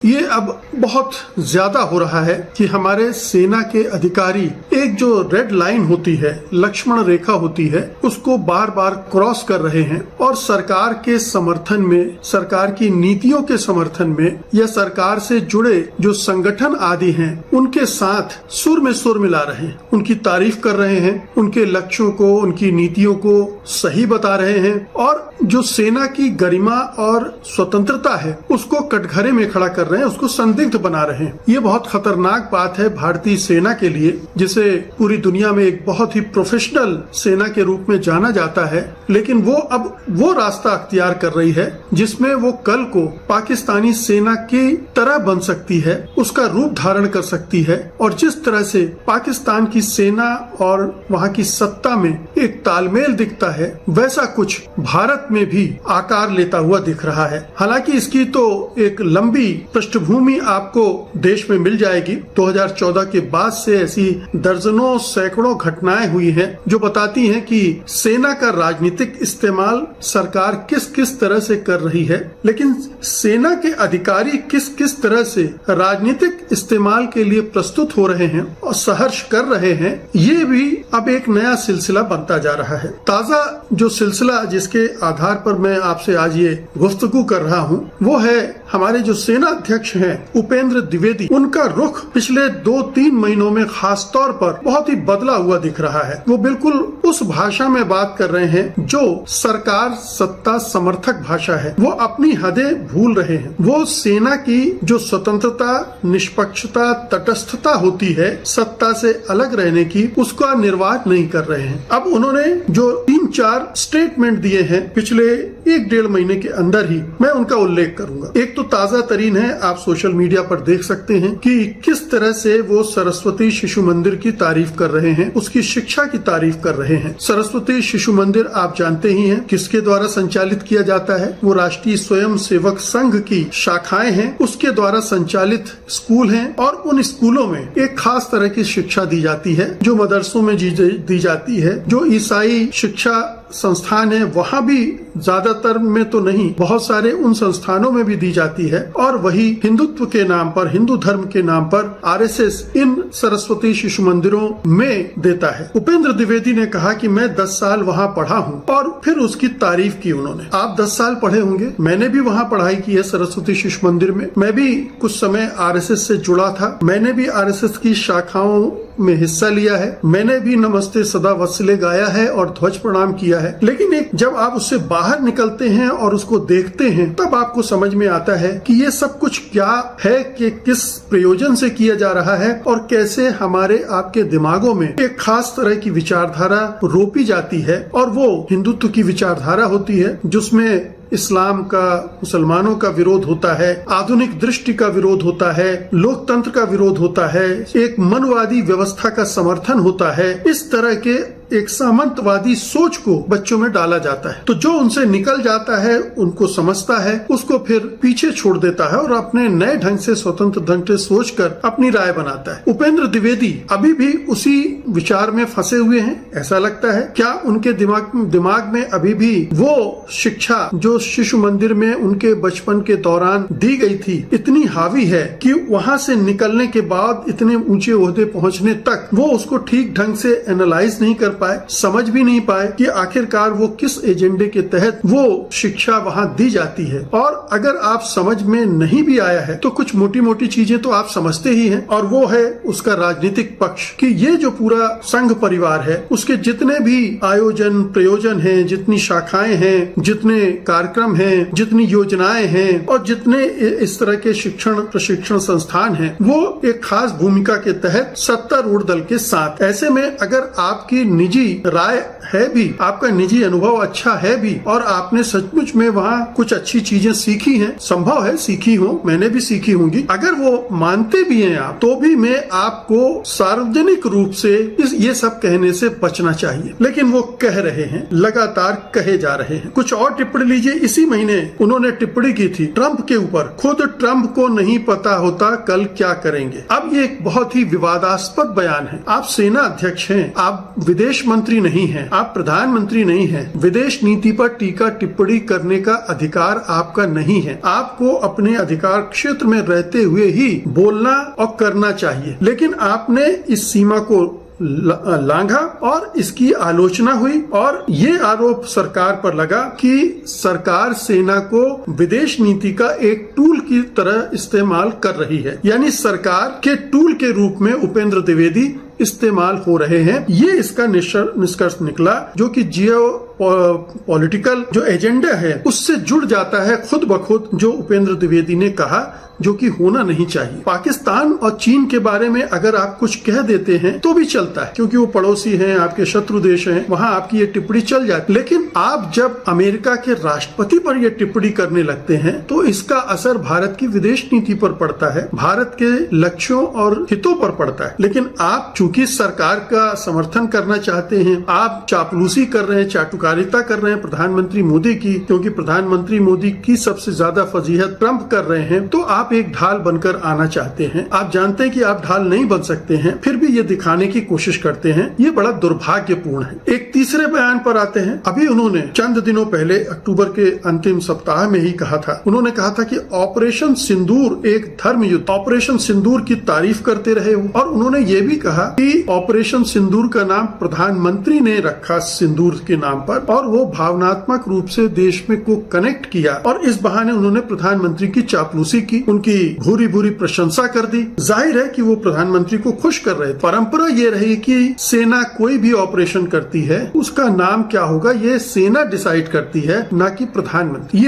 ये अब बहुत ज्यादा हो रहा है कि हमारे सेना के अधिकारी एक जो रेड लाइन होती है, लक्ष्मण रेखा होती है, उसको बार बार क्रॉस कर रहे हैं और सरकार के समर्थन में, सरकार की नीतियों के समर्थन में या सरकार से जुड़े जो संगठन आदि हैं उनके साथ सुर में सुर मिला रहे हैं, उनकी तारीफ कर रहे हैं, उनके लक्ष्यों को, उनकी नीतियों को सही बता रहे हैं और जो सेना की गरिमा और स्वतंत्रता है उसको कटघरे में खड़ा कर रहे हैं, उसको संदिग्ध बना रहे हैं। ये बहुत खतरनाक बात है भारतीय सेना के लिए, जिसे पूरी दुनिया में एक बहुत ही प्रोफेशनल सेना के रूप में जाना जाता है, लेकिन वो अब वो रास्ता अख्तियार कर रही है जिसमें वो कल को पाकिस्तानी सेना की तरह बन सकती है, उसका रूप धारण कर सकती है और जिस तरह से पाकिस्तान की सेना और वहाँ की सत्ता में एक तालमेल दिखता है, वैसा कुछ भारत में भी आकार लेता हुआ दिख रहा है। हालांकि इसकी तो एक लंबी पृष्ठभूमि आपको देश में मिल जाएगी। 2014 के बाद से ऐसी दर्जनों सैकड़ों घटनाएं हुई हैं जो बताती हैं कि सेना का राजनीतिक इस्तेमाल सरकार किस किस तरह से कर रही है, लेकिन सेना के अधिकारी किस किस तरह से राजनीतिक इस्तेमाल के लिए प्रस्तुत हो रहे हैं और सहर्ष कर रहे हैं, ये भी अब एक नया सिलसिला बनता जा रहा है। ताजा जो सिलसिला जिसके आधार पर मैं आपसे आज ये गुफ्तगू कर रहा हूँ वो है हमारे जो सेना अध्यक्ष हैं उपेंद्र द्विवेदी। उनका रुख पिछले 2-3 महीनों में खास तौर पर बहुत ही बदला हुआ दिख रहा है। वो बिल्कुल उस भाषा में बात कर रहे हैं जो सरकार सत्ता समर्थक भाषा है। वो अपनी हदें भूल रहे हैं। वो सेना की जो स्वतंत्रता, निष्पक्षता, तटस्थता होती है सत्ता से अलग रहने की, उसका निर्वाह नहीं कर रहे हैं। अब उन्होंने जो 3-4 स्टेटमेंट दिए हैं पिछले 1-1.5 महीने के अंदर ही, मैं उनका उल्लेख करूंगा। एक तो ताजा तरीन है, आप सोशल मीडिया पर देख सकते हैं कि किस तरह से वो सरस्वती शिशु मंदिर की तारीफ कर रहे हैं, उसकी शिक्षा की तारीफ कर रहे हैं। सरस्वती शिशु मंदिर आप जानते ही हैं किसके द्वारा संचालित किया जाता है, वो राष्ट्रीय स्वयं सेवक संघ की शाखाएं हैं, उसके द्वारा संचालित स्कूल हैं और उन स्कूलों में एक खास तरह की शिक्षा दी जाती है जो मदरसों में दी जाती है। जो ईसाई शिक्षा संस्थान है वहाँ भी ज्यादातर में तो नहीं, बहुत सारे उन संस्थानों में भी दी जाती है और वही हिंदुत्व के नाम पर, हिंदू धर्म के नाम पर आरएसएस इन सरस्वती शिशु मंदिरों में देता है। उपेंद्र द्विवेदी ने कहा कि मैं 10 साल वहाँ पढ़ा हूँ और फिर उसकी तारीफ की उन्होंने। आप 10 साल पढ़े होंगे, मैंने भी वहाँ पढ़ाई की है सरस्वती शिशु मंदिर में। मैं भी कुछ समय आरएसएस से जुड़ा था, मैंने भी आरएसएस की शाखाओं में हिस्सा लिया है, मैंने भी नमस्ते सदा वत्सले गाया है और ध्वज प्रणाम किया है। लेकिन एक जब आप उससे बाहर निकलते हैं और उसको देखते हैं तब आपको समझ में आता है कि ये सब कुछ क्या है, कि किस प्रयोजन से किया जा रहा है और कैसे हमारे आपके दिमागों में एक खास तरह की विचारधारा रोपी जाती है और वो हिंदुत्व की विचारधारा होती है जिसमें इस्लाम का, मुसलमानों का विरोध होता है, आधुनिक दृष्टि का विरोध होता है, लोकतंत्र का विरोध होता है, एक मनवादी व्यवस्था का समर्थन होता है। इस तरह के एक सामंतवादी सोच को बच्चों में डाला जाता है। तो जो उनसे निकल जाता है, उनको समझता है, उसको फिर पीछे छोड़ देता है और अपने नए ढंग से, स्वतंत्र ढंग से सोचकर अपनी राय बनाता है। उपेंद्र द्विवेदी अभी भी उसी विचार में फंसे हुए हैं, ऐसा लगता है। क्या उनके दिमाग में अभी भी वो शिक्षा जो शिशु मंदिर में उनके बचपन के दौरान दी गई थी इतनी हावी है कि वहाँ से निकलने के बाद इतने ऊंचे ओहदे पहुँचने तक वो उसको ठीक ढंग से एनालाइज नहीं कर पाए, समझ भी नहीं पाए कि आखिरकार वो किस एजेंडे के तहत वो शिक्षा वहाँ दी जाती है। और अगर आप समझ में नहीं भी आया है तो कुछ मोटी मोटी चीजें तो आप समझते ही हैं, और वो है उसका राजनीतिक पक्ष कि ये जो पूरा संघ परिवार है उसके जितने भी आयोजन प्रयोजन हैं, जितनी शाखाएं हैं, जितने कार्यक्रम हैं, जितनी योजनाएं हैं और जितने इस तरह के शिक्षण प्रशिक्षण संस्थान हैं, वो एक खास भूमिका के तहत सत्तारूढ़ दल के साथ। ऐसे में अगर आपकी निजी राय है भी, आपका निजी अनुभव अच्छा है भी और आपने सचमुच में वहाँ कुछ अच्छी चीजें सीखी हैं, संभव है सीखी हो, मैंने भी सीखी होंगी, अगर वो मानते भी हैं आप, तो भी मैं आपको सार्वजनिक रूप से ये सब कहने से बचना चाहिए। लेकिन वो कह रहे हैं, लगातार कहे जा रहे हैं। कुछ और टिप्पणी लीजिए, इसी महीने उन्होंने टिप्पणी की थी ट्रंप के ऊपर, खुद ट्रंप को नहीं पता होता कल क्या करेंगे। अब ये एक बहुत ही विवादास्पद बयान है। आप सेना अध्यक्ष हैं, आप विदेश विदेश मंत्री नहीं हैं, आप प्रधानमंत्री नहीं हैं, विदेश नीति पर टीका टिप्पणी करने का अधिकार आपका नहीं है। आपको अपने अधिकार क्षेत्र में रहते हुए ही बोलना और करना चाहिए, लेकिन आपने इस सीमा को लांघा और इसकी आलोचना हुई और ये आरोप सरकार पर लगा कि सरकार सेना को विदेश नीति का एक टूल की तरह इस्तेमाल कर रही है, यानी सरकार के टूल के रूप में उपेंद्र द्विवेदी इस्तेमाल हो रहे हैं। ये इसका निष्कर्ष निकला, जो कि जियो पॉलिटिकल जो एजेंडा है उससे जुड़ जाता है खुद ब खुद, जो उपेंद्र द्विवेदी ने कहा, जो कि होना नहीं चाहिए। पाकिस्तान और चीन के बारे में अगर आप कुछ कह देते हैं तो भी चलता है, क्योंकि वो पड़ोसी हैं, आपके शत्रु देश हैं, वहां आपकी ये टिप्पणी चल जाती। लेकिन आप जब अमेरिका के राष्ट्रपति पर ये टिप्पणी करने लगते हैं तो इसका असर भारत की विदेश नीति पर पड़ता है, भारत के लक्ष्यों और हितों पर पड़ता है। लेकिन आप चूंकि सरकार का समर्थन करना चाहते हैं, आप चापलूसी कर रहे हैं, चाटुकारिता कर रहे हैं प्रधानमंत्री मोदी की, क्योंकि प्रधानमंत्री मोदी की सबसे ज्यादा फजीहत ट्रंप कर रहे हैं, तो आप एक ढाल बनकर आना चाहते हैं। आप जानते हैं कि आप ढाल नहीं बन सकते हैं, फिर भी ये दिखाने की कोशिश करते हैं। ये बड़ा दुर्भाग्यपूर्ण है। एक तीसरे बयान पर आते हैं। अभी उन्होंने चंद दिनों पहले अक्टूबर के अंतिम सप्ताह में ही कहा था, उन्होंने कहा था कि ऑपरेशन सिंदूर एक धर्म युद्ध, ऑपरेशन सिंदूर की तारीफ करते रहे हो, और उन्होंने ये भी कहा कि ऑपरेशन सिंदूर का नाम प्रधानमंत्री ने रखा सिंदूर के नाम पर, और वो भावनात्मक रूप से देश में को कनेक्ट किया, और इस बहाने उन्होंने प्रधानमंत्री की चापलूसी की, उनकी भूरी भूरी प्रशंसा कर दी। जाहिर है कि वो प्रधानमंत्री को खुश कर रहे थे। परंपरा ये रही कि सेना कोई भी ऑपरेशन करती है उसका नाम क्या होगा ये सेना डिसाइड करती है, ना कि प्रधानमंत्री।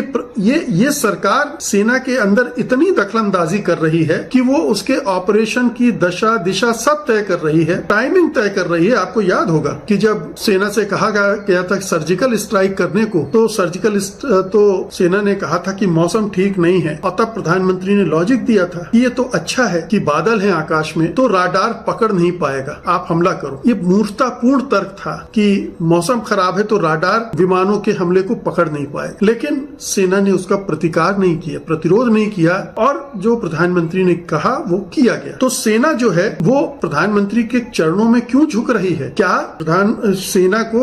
ये सरकार सेना के अंदर इतनी दखलंदाजी कर रही है कि वो उसके ऑपरेशन की दशा दिशा सब तय कर रही है, टाइमिंग तय कर रही है। आपको याद होगा कि जब सेना से कहा गया था सर्जिकल स्ट्राइक करने को, तो सेना ने कहा था कि मौसम ठीक नहीं है, और तब प्रधानमंत्री ने लॉजिक दिया था कि ये तो अच्छा है कि बादल हैं आकाश में, तो राडार पकड़ नहीं पाएगा, आप हमला करो। ये मूर्खतापूर्ण तर्क था कि मौसम खराब है तो राडार विमानों के हमले को पकड़ नहीं पाएगा। लेकिन सेना ने उसका प्रतिकार नहीं किया, प्रतिरोध नहीं किया, और जो प्रधानमंत्री ने कहा वो किया गया। तो सेना जो है वो प्रधानमंत्री के चरणों में क्यों झुक रही है? क्या सेना को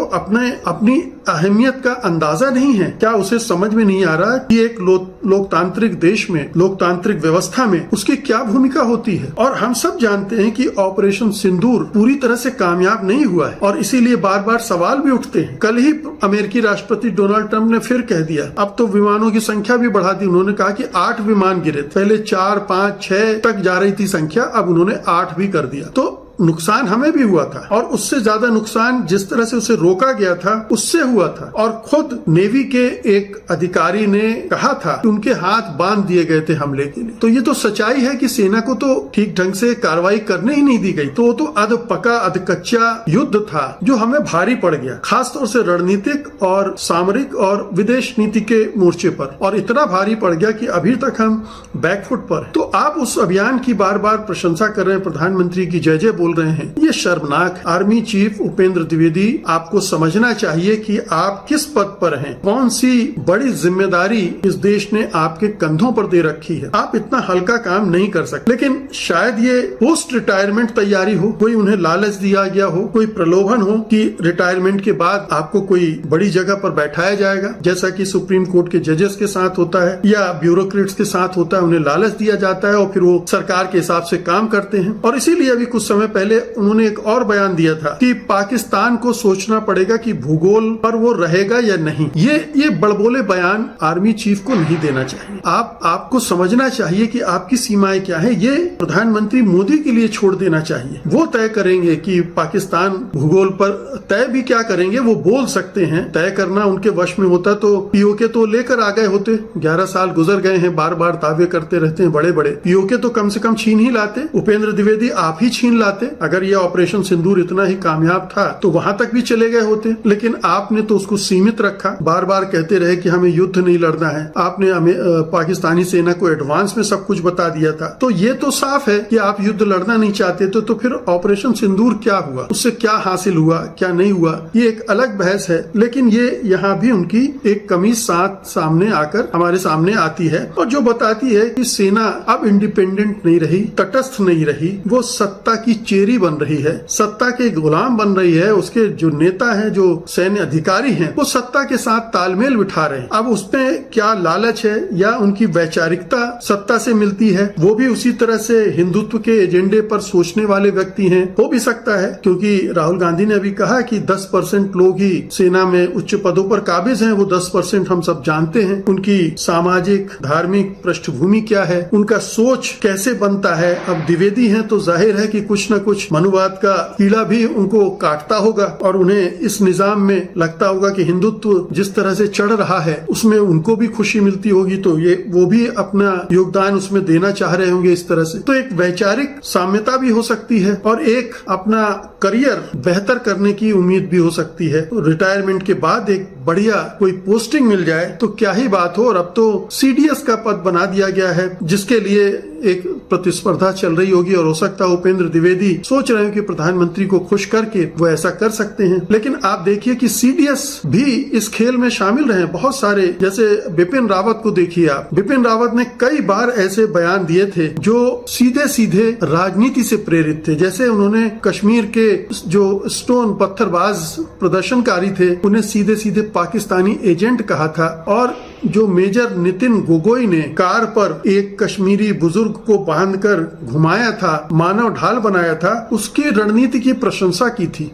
अपनी अहमियत का अंदाजा नहीं है? क्या उसे समझ में नहीं आ रहा कि एक लोकतांत्रिक देश में, लोकतांत्रिक व्यवस्था में उसकी क्या भूमिका होती है? और हम सब जानते हैं कि ऑपरेशन सिंदूर पूरी तरह से कामयाब नहीं हुआ है, और इसीलिए बार बार सवाल भी उठते हैं। कल ही अमेरिकी राष्ट्रपति डोनाल्ड ट्रंप ने फिर कह दिया, अब तो विमानों की संख्या भी बढ़ा दी। उन्होंने कहा कि 8 विमान गिरे, पहले 4, 5, 6 तक जा रही थी संख्या, अब उन्होंने 8 भी कर दिया। तो नुकसान हमें भी हुआ था, और उससे ज्यादा नुकसान जिस तरह से उसे रोका गया था उससे हुआ था। और खुद नेवी के एक अधिकारी ने कहा था कि उनके हाथ बांध दिए गए थे हमले के लिए। तो ये तो सच्चाई है कि सेना को तो ठीक ढंग से कार्रवाई करने ही नहीं दी गई। तो वो तो अध पका अध कच्चा युद्ध था जो हमें भारी पड़ गया, खासतौर से रणनीतिक और सामरिक और विदेश नीति के मोर्चे पर, और इतना भारी पड़ गया कि अभी तक हम बैकफुट पर। तो आप उस अभियान की बार बार प्रशंसा कर रहे हैं, प्रधानमंत्री की जय जय रहे हैं, ये शर्मनाक। आर्मी चीफ उपेंद्र द्विवेदी, आपको समझना चाहिए कि आप किस पद पर हैं, कौन सी बड़ी जिम्मेदारी इस देश ने आपके कंधों पर दे रखी है। आप इतना हल्का काम नहीं कर सकते। लेकिन शायद ये पोस्ट रिटायरमेंट तैयारी हो, कोई उन्हें लालच दिया गया हो, कोई प्रलोभन हो कि रिटायरमेंट के बाद आपको कोई बड़ी जगह पर बैठाया जाएगा, जैसा कि सुप्रीम कोर्ट के जजेस के साथ होता है या ब्यूरोक्रेट्स के साथ होता है। उन्हें लालच दिया जाता है और फिर वो सरकार के हिसाब से काम करते हैं। और इसीलिए अभी कुछ समय पहले उन्होंने एक और बयान दिया था कि पाकिस्तान को सोचना पड़ेगा कि भूगोल पर वो रहेगा या नहीं। ये बड़बोले बयान आर्मी चीफ को नहीं देना चाहिए। आपको समझना चाहिए कि आपकी सीमाएं क्या है। ये प्रधानमंत्री मोदी के लिए छोड़ देना चाहिए। वो तय करेंगे कि पाकिस्तान भूगोल पर तय भी क्या करेंगे, वो बोल सकते हैं। तय करना उनके वश में होता तो पीओके तो लेकर आ गए होते। 11 साल गुजर गए हैं, बार बार दावे करते रहते हैं बड़े बड़े। पीओके तो कम से कम छीन ही लाते। उपेंद्र द्विवेदी आप ही छीन लाते। अगर ये ऑपरेशन सिंदूर इतना ही कामयाब था तो वहां तक भी चले गए होते। लेकिन आपने तो उसको सीमित रखा। बार बार कहते रहे कि हमें युद्ध नहीं लड़ना है। आपने हमें पाकिस्तानी सेना को एडवांस में सब कुछ बता दिया था। तो ये तो साफ है कि आप युद्ध लड़ना नहीं चाहते। तो फिर ऑपरेशन सिंदूर क्या हुआ, उससे क्या हासिल हुआ, क्या नहीं हुआ, ये एक अलग बहस है। लेकिन ये यहाँ भी उनकी एक कमी सामने आकर हमारे सामने आती है, और जो बताती है कि सेना अब इंडिपेंडेंट नहीं रही, तटस्थ नहीं रही। वो सत्ता की चेरी बन रही है, सत्ता के गुलाम बन रही है। उसके जो नेता हैं, जो सैन्य अधिकारी हैं, वो सत्ता के साथ तालमेल बिठा रहे हैं। अब उसमें क्या लालच है या उनकी वैचारिकता सत्ता से मिलती है, वो भी उसी तरह से हिंदुत्व के एजेंडे पर सोचने वाले व्यक्ति हैं, हो भी सकता है। क्योंकि राहुल गांधी ने अभी कहा कि 10% लोग ही सेना में उच्च पदों पर काबिज हैं। वो 10% हम सब जानते हैं। उनकी सामाजिक धार्मिक पृष्ठभूमि क्या है, उनका सोच कैसे बनता है। अब द्विवेदी हैं तो जाहिर है कि कुछ न कुछ मनुवाद का कीड़ा भी उनको काटता होगा और उन्हें इस निजाम में लगता होगा कि हिंदुत्व जिस तरह से चढ़ रहा है उसमें उनको भी खुशी मिलती होगी, तो ये वो भी अपना योगदान उसमें देना चाह रहे होंगे इस तरह से। तो एक वैचारिक साम्यता भी हो सकती है और एक अपना करियर बेहतर करने की उम्मीद भी हो सकती है। तो रिटायरमेंट के बाद एक बढ़िया कोई पोस्टिंग मिल जाए तो क्या ही बात हो। और अब तो सीडीएस का पद बना दिया गया है, जिसके लिए एक प्रतिस्पर्धा चल रही होगी और हो सकता है उपेंद्र द्विवेदी सोच रहे हो कि प्रधानमंत्री को खुश करके वो ऐसा कर सकते हैं। लेकिन आप देखिए कि सीडीएस भी इस खेल में शामिल रहे। बहुत सारे, जैसे बिपिन रावत को देखिए आप, बिपिन रावत ने कई बार ऐसे बयान दिए थे जो सीधे सीधे राजनीति से प्रेरित थे। जैसे उन्होंने कश्मीर के जो स्टोन पत्थरबाज प्रदर्शनकारी थे उन्हें सीधे सीधे पाकिस्तानी एजेंट कहा था। और जो मेजर नितिन गोगोई ने कार पर एक कश्मीरी बुजुर्ग को बांधकर घुमाया था, मानव ढाल बनाया था, उसकी रणनीति की प्रशंसा की थी।